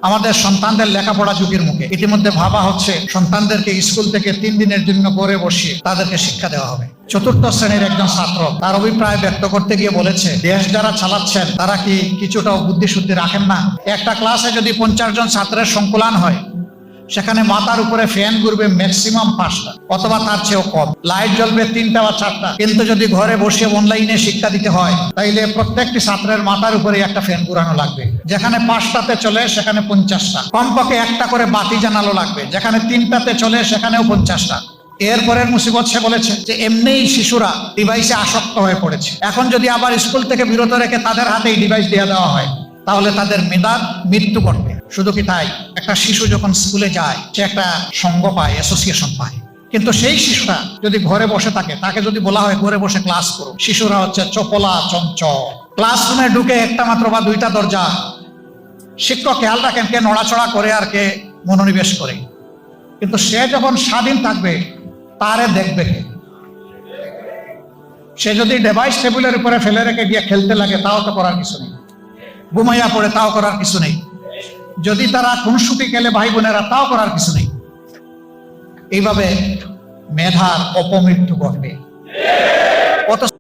আমাদের সন্তানদের লেখাপড়া ঝুঁকির মুখে। ইতিমধ্যে ভাবা হচ্ছে সন্তানদেরকে স্কুল থেকে 3 দিনের জন্য ঘরে বসিয়ে তাদেরকে শিক্ষা দেওয়া হবে। চতুর্থ শ্রেণীর একজন ছাত্র তার অভিপ্রায় ব্যক্ত করতে গিয়ে বলেছে, দেশ যারা চালাচ্ছেন তারা কি কিছুটাও বুদ্ধি শুদ্ধি রাখেন না? একটা ক্লাসে যদি 50 জন ছাত্রের সংকুলান হয়, সেখানে মাথার উপরে ফ্যান ঘুরবে ম্যাক্সিমাম 5টা অথবা তার চেয়েও কম, লাইট জ্বলবে 3টা বা 4টা। কিন্তু যদি ঘরে বসে অনলাইনে শিক্ষা দিতে হয়, তাইলে প্রত্যেকটি ছাত্রের মাথার উপরে একটা ফ্যান ঘুরানো লাগবে। যেখানে 5টাতে চলে সেখানে 50টা, কমপক্ষে একটা করে বাতি জানালো লাগবে। যেখানে 3টাতে চলে সেখানেও 50টা। এরপরের মুসিবত সে বলেছে যে এমনিই শিশুরা ডিভাইসে আসক্ত হয়ে পড়েছে। এখন যদি আবার স্কুল থেকে বিরত রেখে তাদের হাতে এই ডিভাইস দিয়ে দেওয়া হয়, তাহলে তাদের মেধার মৃত্যু ঘটবে। শুধু কি তাই, একটা শিশু যখন স্কুলে যায় সে একটা সঙ্গ পায়, অ্যাসোসিয়েশন পায়। কিন্তু সেই শিশুরা যদি ঘরে বসে থাকে, তাকে যদি বলা হয় ঘরে বসে ক্লাস করো, শিশুরা হচ্ছে চপলা চঞ্চল। ক্লাসরুমে ঢুকে একটা মাত্র বা 2টা দরজা, শিক্ষক খেয়াল রাখেন কে নড়াচড়া করে আর কে মনোনিবেশ করে। কিন্তু সে যখন স্বাধীন থাকবে, তারে দেখবে কে? সে যদি ডিভাইস টেবিলের উপরে ফেলে রেখে গিয়ে খেলতে লাগে, তাও তো করার কিছু নেই। ঘুমাইয়া পড়ে, তাও করার কিছু নেই। যদি তারা খুনসুটি খেলে ভাই বোনেরা, তাও করার কিছু নেই। এইভাবে মেধার অপমৃত্যু ঘটবে।